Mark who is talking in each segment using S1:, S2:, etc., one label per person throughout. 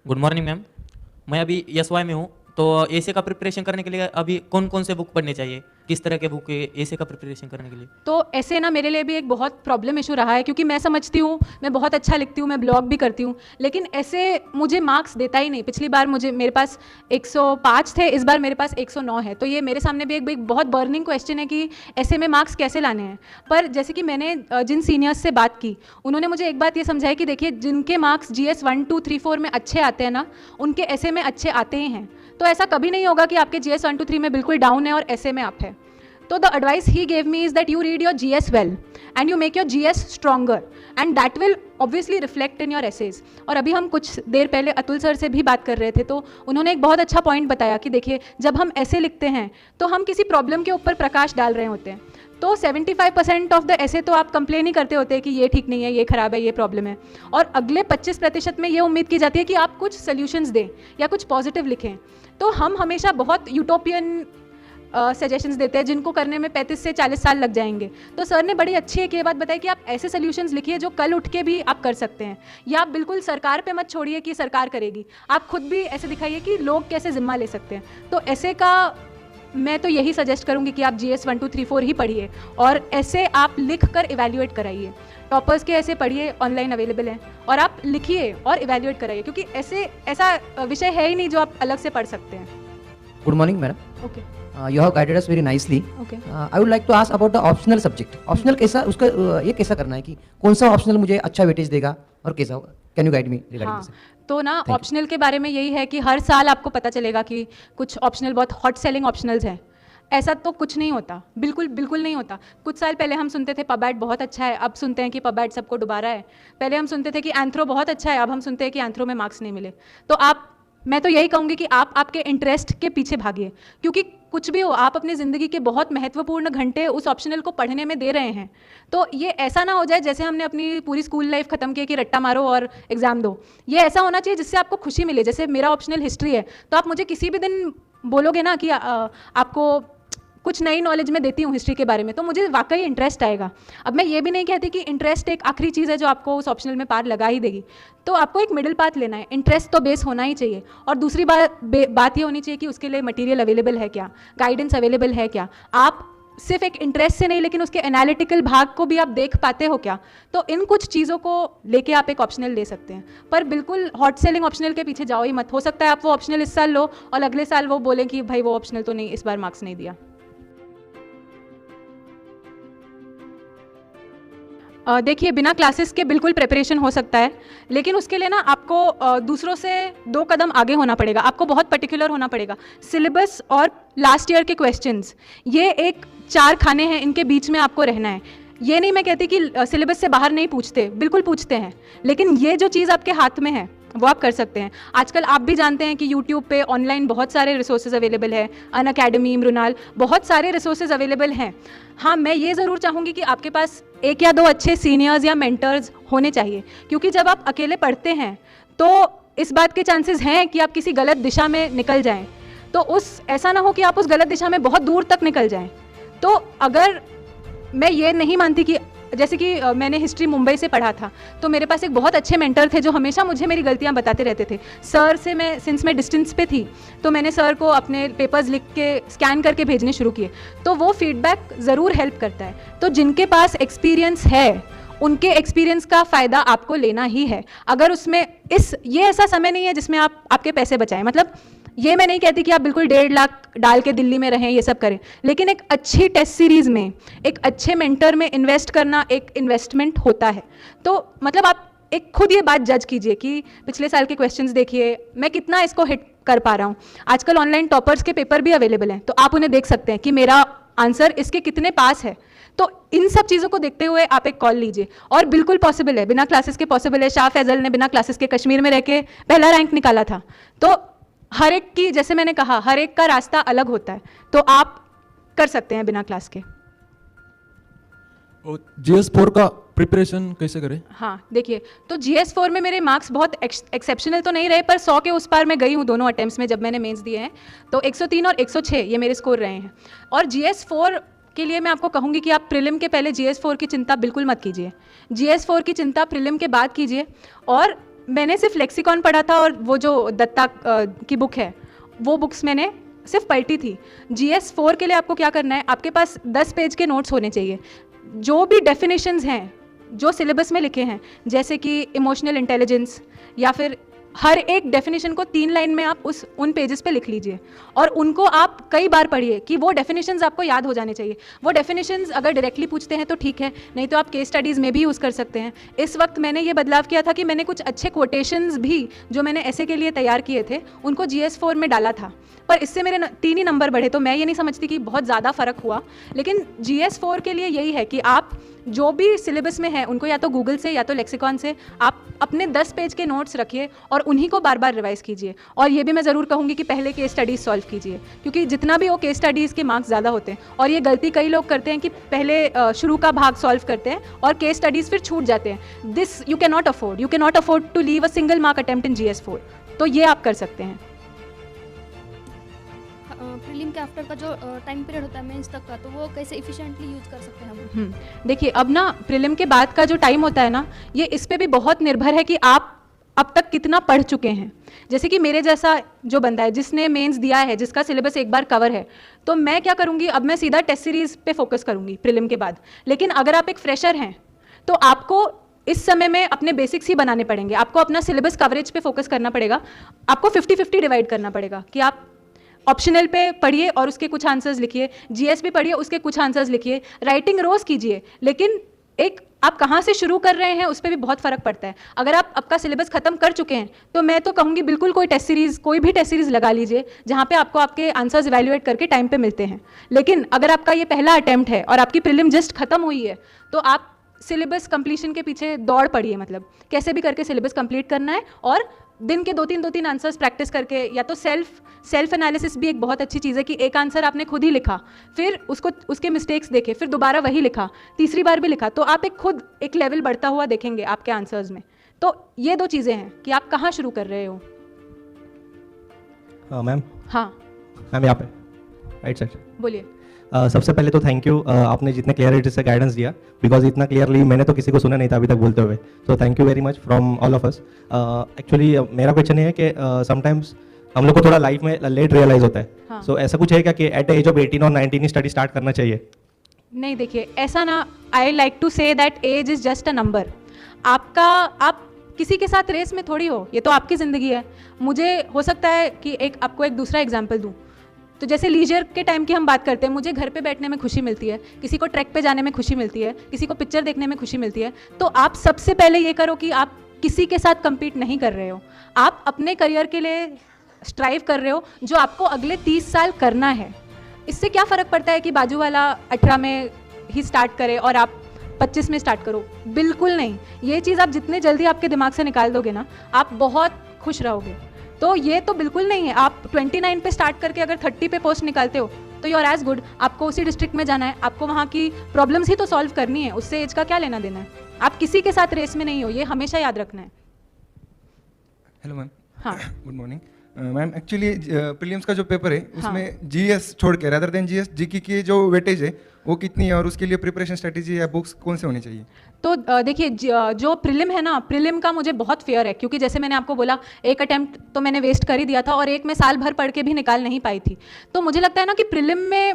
S1: Good morning ma'am. मैं अभी SY में हूँ, तो एसे का प्रिपरेशन करने के लिए अभी कौन कौन से बुक पढ़ने चाहिए, किस तरह के बुक एसे का प्रिपरेशन करने के लिए?
S2: तो ऐसे ना मेरे लिए भी एक बहुत प्रॉब्लम इशू रहा है, क्योंकि मैं समझती हूँ मैं बहुत अच्छा लिखती हूँ, मैं ब्लॉग भी करती हूँ, लेकिन ऐसे मुझे मार्क्स देता ही नहीं। पिछली बार मेरे पास 105 थे, इस बार मेरे पास 109 है। तो ये मेरे सामने भी एक बहुत बर्निंग क्वेश्चन है कि ऐसे में मार्क्स कैसे लाने हैं। पर जैसे कि मैंने जिन सीनियर्स से बात की, उन्होंने मुझे एक बात ये समझाई कि देखिए, जिनके मार्क्स GS 1 2 3 4 में अच्छे आते हैं ना, उनके ऐसे में अच्छे आते ही हैं। तो ऐसा कभी नहीं होगा कि आपके GS 1 2 3 में बिल्कुल डाउन है और ऐसे में आप है। So the advice he gave me is that you read your GS well and you make your GS stronger and that will obviously reflect in your essays. और अभी हम कुछ देर पहले अतुल सर से भी बात कर रहे थे, तो उन्होंने एक बहुत अच्छा पॉइंट बताया कि देखिए, जब हम ऐसे लिखते हैं तो हम किसी प्रॉब्लम के ऊपर प्रकाश डाल रहे होते हैं। तो 75% ऑफ द ऐसे तो आप कंप्लेन ही करते होते हैं कि ये ठीक नहीं है, ये खराब है, ये प्रॉब्लम है, और अगले 25% में ये उम्मीद की जाती है कि आप कुछ सोल्यूशंस दें या कुछ पॉजिटिव लिखें। तो हम हमेशा बहुत यूटोपियन सजेशंस देते हैं जिनको करने में 35 से 40 साल लग जाएंगे। तो सर ने बड़ी अच्छी एक ये बात बताई कि आप ऐसे सोल्यूशंस लिखिए जो कल उठ के भी आप कर सकते हैं, या आप बिल्कुल सरकार पे मत छोड़िए कि सरकार करेगी, आप खुद भी ऐसे दिखाइए कि लोग कैसे जिम्मा ले सकते हैं। तो ऐसे का मैं तो यही सजेस्ट करूँगी कि आप GS 1 2 3 4 ही पढ़िए और ऐसे आप लिख कर इवेल्यूएट कराइए। टॉपर्स के ऐसे पढ़िए, ऑनलाइन अवेलेबल हैं, और आप लिखिए और इवेल्यूएट कराइए, क्योंकि ऐसा विषय है ही नहीं जो आप अलग से पढ़ सकते हैं।
S3: Good morning, madam.
S2: Okay
S3: You have guided us very nicely.
S2: Okay
S3: I would like to ask about the optional subject. Optional कैसा उसका ये कैसा करना है कि कौन सा ऑप्शनल मुझे अच्छा वेटेज देगा और कैसा होगा? Can you guide me regarding
S2: हाँ,
S3: this?
S2: तो ना
S3: Thank you.
S2: ऑप्शनल के बारे में यही है कि हर साल आपको पता चलेगा कि कुछ ऑप्शनल बहुत हॉट सेलिंग ऑप्शनल्स हैं। ऐसा तो कुछ नहीं होता, बिल्कुल बिल्कुल नहीं होता। कुछ साल पहले हम सुनते थे पबैट बहुत अच्छा है, अब सुनते हैं कि पबैट सबको डुबा रहा है। पहले हम सुनते थे कि एंथ्रो बहुत अच्छा है, अब हम सुनते हैं कि एंथ्रो में मार्क्स नहीं मिले। तो मैं तो यही कहूँगी कि आप आपके इंटरेस्ट के पीछे भागिए, क्योंकि कुछ भी हो, आप अपनी ज़िंदगी के बहुत महत्वपूर्ण घंटे उस ऑप्शनल को पढ़ने में दे रहे हैं। तो ये ऐसा ना हो जाए जैसे हमने अपनी पूरी स्कूल लाइफ ख़त्म की कि रट्टा मारो और एग्ज़ाम दो। ये ऐसा होना चाहिए जिससे आपको खुशी मिले। जैसे मेरा ऑप्शनल हिस्ट्री है, तो आप मुझे किसी भी दिन बोलोगे ना कि आपको कुछ नई नॉलेज मैं देती हूँ हिस्ट्री के बारे में, तो मुझे वाकई इंटरेस्ट आएगा। अब मैं ये भी नहीं कहती कि इंटरेस्ट एक आखिरी चीज़ है जो आपको उस ऑप्शनल में पार लगा ही देगी। तो आपको एक मिडिल पाथ लेना है, इंटरेस्ट तो बेस होना ही चाहिए, और दूसरी बात ये होनी चाहिए कि उसके लिए मटेरियल अवेलेबल है क्या, गाइडेंस अवेलेबल है क्या, आप सिर्फ एक इंटरेस्ट से नहीं लेकिन उसके एनालिटिकल भाग को भी आप देख पाते हो क्या। तो इन कुछ चीज़ों को लेके आप एक ऑप्शनल ले सकते हैं, पर बिल्कुल हॉट सेलिंग ऑप्शनल के पीछे जाओ ही मत। हो सकता है आप वो ऑप्शनल इस साल लो और अगले साल वो बोलें कि भाई वो ऑप्शनल तो नहीं, इस बार मार्क्स नहीं दिया। देखिए, बिना क्लासेस के बिल्कुल प्रिपरेशन हो सकता है, लेकिन उसके लिए ना आपको दूसरों से 2 कदम आगे होना पड़ेगा। आपको बहुत पर्टिकुलर होना पड़ेगा। सिलेबस और लास्ट ईयर के क्वेश्चंस, ये एक 4 खाने हैं, इनके बीच में आपको रहना है। ये नहीं मैं कहती कि सिलेबस से बाहर नहीं पूछते, बिल्कुल पूछते हैं, लेकिन ये जो चीज़ आपके हाथ में है वो आप कर सकते हैं। आजकल आप भी जानते हैं कि यूट्यूब पे ऑनलाइन बहुत सारे रिसोर्सेज अवेलेबल है, अनअकैडमी, मृणाल, बहुत सारे रिसोर्सेज अवेलेबल हैं। हाँ, मैं ये ज़रूर चाहूँगी कि आपके पास 1 या 2 अच्छे सीनियर्स या मेंटर्स होने चाहिए, क्योंकि जब आप अकेले पढ़ते हैं तो इस बात के चांसेस हैं कि आप किसी गलत दिशा में निकल जाएं। तो ऐसा ना हो कि आप उस गलत दिशा में बहुत दूर तक निकल जाएं। तो अगर मैं ये नहीं मानती कि जैसे कि मैंने हिस्ट्री मुंबई से पढ़ा था, तो मेरे पास एक बहुत अच्छे मेंटर थे जो हमेशा मुझे मेरी गलतियां बताते रहते थे। सर से मैं डिस्टेंस पे थी, तो मैंने सर को अपने पेपर्स लिख के स्कैन करके भेजने शुरू किए। तो वो फीडबैक ज़रूर हेल्प करता है। तो जिनके पास एक्सपीरियंस है, उनके एक्सपीरियंस का फ़ायदा आपको लेना ही है। अगर उसमें ये ऐसा समय नहीं है जिसमें आपके पैसे बचाएं। मतलब ये मैं नहीं कहती कि आप बिल्कुल 1.5 लाख डाल के दिल्ली में रहें, ये सब करें, लेकिन एक अच्छी टेस्ट सीरीज़ में, एक अच्छे मेंटर में इन्वेस्ट करना एक इन्वेस्टमेंट होता है। तो मतलब आप एक खुद ये बात जज कीजिए कि पिछले साल के क्वेश्चंस देखिए, मैं कितना इसको हिट कर पा रहा हूँ। आजकल ऑनलाइन टॉपर्स के पेपर भी अवेलेबल हैं, तो आप उन्हें देख सकते हैं कि मेरा आंसर इसके कितने पास है। तो इन सब चीज़ों को देखते हुए आप एक कॉल लीजिए, और बिल्कुल पॉसिबल है, बिना क्लासेस के पॉसिबल है। शाह फैजल ने बिना क्लासेस के कश्मीर में रह के पहला रैंक निकाला था। तो हर एक की, जैसे मैंने कहा, हर एक का रास्ता अलग होता है, तो आप कर सकते हैं बिना क्लास के।
S4: GS 4 का प्रिपरेशन कैसे करें?
S2: हाँ, देखिए, तो GS 4 में मेरे मार्क्स बहुत एक्सेप्शनल तो नहीं रहे, पर 100 के उस पार मैं गई हूँ दोनों अटेम्प्ट्स में जब मैंने मेंस दिए हैं। तो 103 और 106 ये मेरे स्कोर रहे हैं। और GS 4 के लिए मैं आपको कहूँगी कि आप प्रीलिम के पहले GS 4 की चिंता बिल्कुल मत कीजिए। GS 4 की चिंता प्रीलिम के बाद कीजिए, और मैंने सिर्फ लेक्सिकॉन पढ़ा था और वो जो दत्ता की बुक है वो बुक्स मैंने सिर्फ पलटी थी। GS4 के लिए आपको क्या करना है, आपके पास 10 पेज के नोट्स होने चाहिए। जो भी डेफिनेशंस हैं जो सिलेबस में लिखे हैं, जैसे कि इमोशनल इंटेलिजेंस, या फिर हर एक डेफिनेशन को 3 लाइन में आप उन पेजेस पे लिख लीजिए और उनको आप कई बार पढ़िए कि वो डेफिनेशंस आपको याद हो जाने चाहिए। वो डेफिनेशंस अगर डायरेक्टली पूछते हैं तो ठीक है, नहीं तो आप केस स्टडीज़ में भी यूज़ कर सकते हैं। इस वक्त मैंने ये बदलाव किया था कि मैंने कुछ अच्छे कोटेशंस भी जो मैंने ऐसे के लिए तैयार किए थे उनको GS4 में डाला था, पर इससे मेरे 3 ही नंबर बढ़े। तो मैं ये नहीं समझती कि बहुत ज़्यादा फ़र्क हुआ, लेकिन GS4 के लिए यही है कि आप जो भी सिलेबस में है उनको या तो गूगल से या तो लेक्सिकॉन से आप अपने 10 पेज के नोट्स रखिए और उन्हीं को बार बार रिवाइज़ कीजिए। और ये भी मैं ज़रूर कहूँगी कि पहले केस स्टडीज़ सॉल्व कीजिए, क्योंकि जितना भी हो केस स्टडीज़ के मार्क्स ज़्यादा होते हैं। और ये गलती कई लोग करते हैं कि पहले शुरू का भाग सॉल्व करते हैं और केस स्टडीज़ फिर छूट जाते हैं। This you can not afford to leave a single mark attempt in GS4। तो ये आप कर सकते हैं।
S5: प्रीलिम के आफ्टर का जो टाइम पीरियड होता है मेंस तक का, तो वो कैसे इफिशिएंटली यूज़ कर सकते हैं हम?
S2: देखिए, अब ना प्रीलिम के बाद का जो टाइम होता है ना, ये इस पे भी बहुत निर्भर है कि आप अब तक कितना पढ़ चुके हैं। जैसे कि मेरे जैसा जो बंदा है जिसने मेंस दिया है, जिसका सिलेबस एक बार कवर है, तो मैं क्या करूँगी, अब मैं सीधा टेस्ट सीरीज़ पे फोकस करूँगी प्रीलिम के बाद। लेकिन अगर आप एक फ्रेशर हैं तो आपको इस समय में अपने बेसिक्स ही बनाने पड़ेंगे। आपको अपना सिलेबस कवरेज पे फोकस करना पड़ेगा। आपको 50-50 डिवाइड करना पड़ेगा कि आप ऑप्शनल पे पढ़िए और उसके कुछ आंसर्स लिखिए, GS पे पढ़िए उसके कुछ आंसर्स लिखिए, राइटिंग रोज़ कीजिए। लेकिन एक आप कहाँ से शुरू कर रहे हैं उस पर भी बहुत फ़र्क पड़ता है। अगर आप आपका सिलेबस ख़त्म कर चुके हैं तो मैं तो कहूँगी बिल्कुल कोई भी टेस्ट सीरीज़ लगा लीजिए जहाँ पे आपको आपके आंसर्स इवैल्यूएट करके टाइम पे मिलते हैं। लेकिन अगर आपका ये पहला अटैम्प्ट है और आपकी प्रीलिम जस्ट ख़त्म हुई है तो आप सिलेबस कंप्लीशन के पीछे दौड़ पड़िए। मतलब कैसे भी करके सिलेबस कंप्लीट करना है और दिन के 2-3 आंसर्स प्रैक्टिस करके, या तो सेल्फ एनालिसिस भी एक बहुत अच्छी चीज़ है कि एक आंसर आपने खुद ही लिखा, फिर उसके मिस्टेक्स देखे, फिर दोबारा वही लिखा, तीसरी बार भी लिखा, तो आप एक लेवल बढ़ता हुआ देखेंगे आपके आंसर्स में। तो ये 2 चीज़ें हैं कि आप कहाँ शुरू कर रहे हो।
S6: मैम।
S2: हाँ
S6: मैम, यहाँ पे राइट साइड।
S2: बोलिए।
S6: सबसे पहले तो थैंक यू, आपने जितने क्लियरिटी से गाइडेंस दिया, बिकॉज इतना क्लियरली मैंने तो किसी को सुना नहीं था अभी तक बोलते हुए। तो thank you very much from all of us. Actually मेरा क्वेश्चन ये है कि समटाइम्स हम लोग को थोड़ा लाइफ में लेट रियलाइज होता है।
S2: हाँ।
S6: सो ऐसा कुछ है क्या कि एट एज ऑफ 18 और 19 ही स्टडी स्टार्ट करना चाहिए?
S2: नहीं, देखिए ऐसा ना, I like to say that age is just a number. आप किसी के साथ रेस में थोड़ी हो, ये तो आपकी ज़िंदगी है। मुझे हो सकता है कि आपको एक दूसरा एग्जाम्पल दूँ, तो जैसे लीजर के टाइम की हम बात करते हैं, मुझे घर पे बैठने में खुशी मिलती है, किसी को ट्रैक पे जाने में खुशी मिलती है, किसी को पिक्चर देखने में खुशी मिलती है। तो आप सबसे पहले ये करो कि आप किसी के साथ compete नहीं कर रहे हो, आप अपने करियर के लिए स्ट्राइव कर रहे हो जो आपको अगले 30 साल करना है। इससे क्या फ़र्क पड़ता है कि बाजू वाला 18 में ही स्टार्ट करे और आप 25 में स्टार्ट करो? बिल्कुल नहीं। ये चीज़ आप जितने जल्दी आपके दिमाग से निकाल दोगे ना, आप बहुत खुश रहोगे। तो ये तो बिल्कुल नहीं है। आप 29 पे स्टार्ट करके अगर 30 पे पोस्ट निकालते हो तो यू आर एज गुड। आपको उसी डिस्ट्रिक्ट में जाना है, आपको वहाँ की प्रॉब्लम्स ही तो सॉल्व करनी है, उससे एज का क्या लेना देना है। आप किसी के साथ रेस में नहीं हो, ये हमेशा याद रखना है।
S7: Hello ma'am.
S2: हाँ।
S7: Good morning ma'am. Actually prelims का जो पेपर है उसमें GS छोड़ के रादर देन GS GK की जो वेटेज है वो कितनी है और उसके लिए प्रिपरेशन स्ट्रेटेजी या बुक्स कौन से होनी चाहिए?
S2: तो देखिए, जो प्रीलिम है ना, प्रीलिम का मुझे बहुत फेयर है, क्योंकि जैसे मैंने आपको बोला एक अटेम्प्ट तो मैंने वेस्ट कर ही दिया था और एक मैं साल भर पढ़ के भी निकाल नहीं पाई थी। तो मुझे लगता है ना कि प्रीलिम में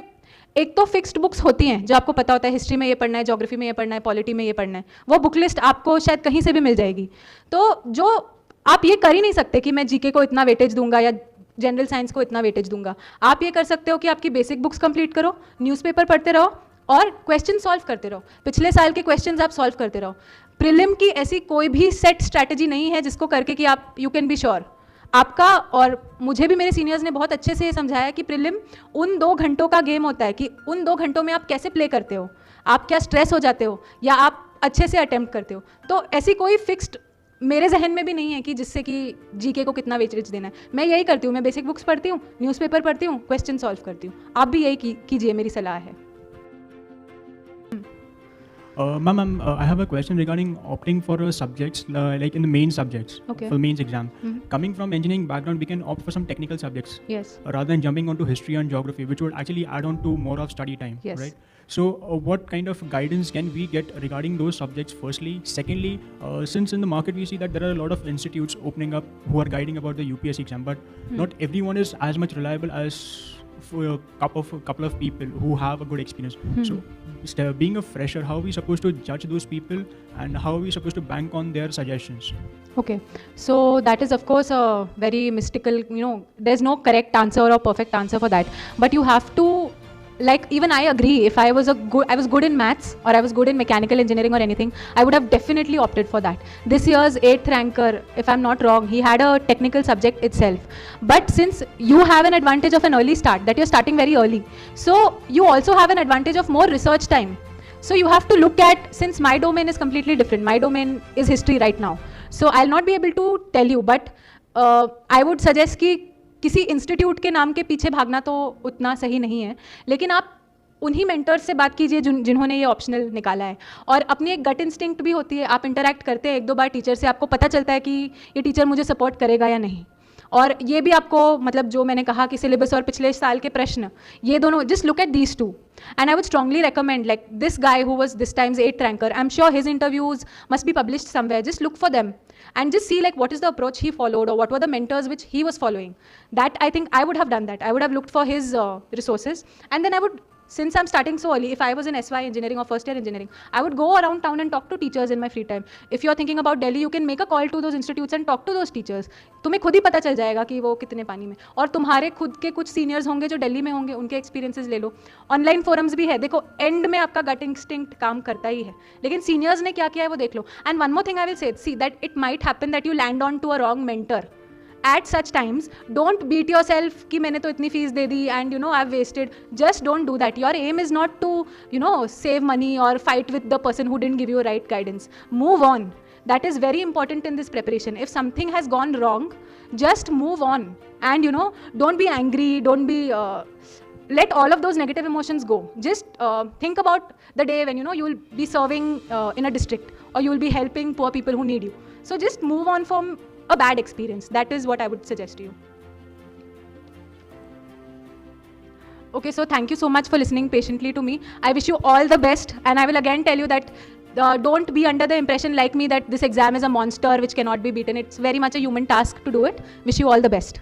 S2: एक तो फिक्स्ड बुक्स होती हैं जो आपको पता होता है, हिस्ट्री में ये पढ़ना है, ज्योग्राफी में ये पढ़ना है, पॉलिटी में ये पढ़ना है, वो बुक लिस्ट आपको शायद कहीं से भी मिल जाएगी। तो जो आप ये कर ही नहीं सकते कि मैं GK को इतना वेटेज दूंगा या जनरल साइंस को इतना वेटेज दूंगा। आप ये कर सकते हो कि आपकी बेसिक बुक्स कंप्लीट करो, न्यूज़पेपर पढ़ते रहो और क्वेश्चन सॉल्व करते रहो। पिछले साल के क्वेश्चंस आप सॉल्व करते रहो। प्रीलिम की ऐसी कोई भी सेट स्ट्रैटेजी नहीं है जिसको करके कि आप यू कैन बी श्योर आपका। और मुझे भी मेरे सीनियर्स ने बहुत अच्छे से ये समझाया कि प्रीलिम उन 2 घंटों का गेम होता है कि उन 2 घंटों में आप कैसे प्ले करते हो, आप क्या स्ट्रेस हो जाते हो या आप अच्छे से अटेम्प्ट करते हो। तो ऐसी कोई फिक्स्ड मेरे जहन में भी नहीं है कि जिससे कि GK को कितना वेटेज देना है। मैं यही करती हूँ, मैं बेसिक बुक्स पढ़ती हूँ, न्यूज़पेपर पढ़ती हूँ, क्वेश्चन सॉल्व करती हूँ। आप भी यही कीजिए, मेरी सलाह है।
S8: Ma'am, I have a question regarding opting for subjects like in the main subjects
S2: Okay.
S8: for mains exam.
S2: Mhm.
S8: Coming from engineering background, we can opt for some technical subjects
S2: Yes.
S8: rather than jumping onto history and geography, which would actually add on to more of study time.
S2: Yes.
S8: Right. So, what kind of guidance can we get regarding those subjects? Firstly, secondly, since in the market we see that there are a lot of institutes opening up who are guiding about the UPSC exam, but not everyone is as much reliable as for a couple of people who have a good experience. So, being a fresher, how are we supposed to judge those people, and how are we supposed to bank on their suggestions?
S2: Okay, so that is of course a very mystical, there's no correct answer or perfect answer for that, but you have to, like, even I agree, if I was good in maths or I was good in mechanical engineering or anything, I would have definitely opted for that. This year's 8th ranker, if I'm not wrong, he had a technical subject itself, but since you have an advantage of an early start, that you're starting very early, so you also have an advantage of more research time. So you have to look at, since my domain is completely different, my domain is history right now, so I'll not be able to tell you, but I would suggest कि किसी institute के नाम के पीछे भागना तो उतना सही नहीं है, लेकिन आप उन्हीं मेंटर्स से बात कीजिए जिन्होंने ये ऑप्शनल निकाला है, और अपनी एक गट इंस्टिंक्ट भी होती है, आप इंटरैक्ट करते हैं एक दो बार टीचर से, आपको पता चलता है कि ये टीचर मुझे सपोर्ट करेगा या नहीं, और ये भी आपको, मतलब जो मैंने कहा कि सिलेबस और पिछले साल के प्रश्न, ये दोनों, just look at these two, and I would strongly recommend, like this guy who was this time's 8th ranker, I'm sure his interviews must be published somewhere, just look for them and just see like what is the approach he followed or what were the mentors which he was following. That I think I would have done that. I would have looked for his resources, and then I would, since I'm starting so early, if I was in SY engineering or first year engineering, I would go around town and talk to teachers in my free time. If you're thinking about Delhi, you can make a call to those institutes and talk to those teachers. तुम्हें खुद ही पता चल जाएगा कि वो कितने पानी में, और तुम्हारे खुद के कुछ सीनियर्स होंगे जो दिल्ली में होंगे, उनके एक्सपीरियंसेस ले लो. ऑनलाइन फोरम्स भी है, देखो एंड में आपका गट इंस्टिंक्ट काम करता ही है, लेकिन सीनियर्स ने क्या किया है वो देख लो. And one more thing I will say, see that it might happen that you land on to a wrong mentor. At such times, don't beat yourself कि मैंने तो इतनी fees they the and I've wasted. Just don't do that. Your aim is not to save money or fight with the person who didn't give you right guidance. Move on. That is very important in this preparation. If something has gone wrong, just move on, and don't be angry, don't be let all of those negative emotions go. Just think about the day when you will be serving in a district, or you will be helping poor people who need you. So just move on from a bad experience. That is what I would suggest to you. Okay, so thank you so much for listening patiently to me. I wish you all the best, and I will again tell you that don't be under the impression like me that this exam is a monster which cannot be beaten. It's very much a human task to do it. Wish you all the best.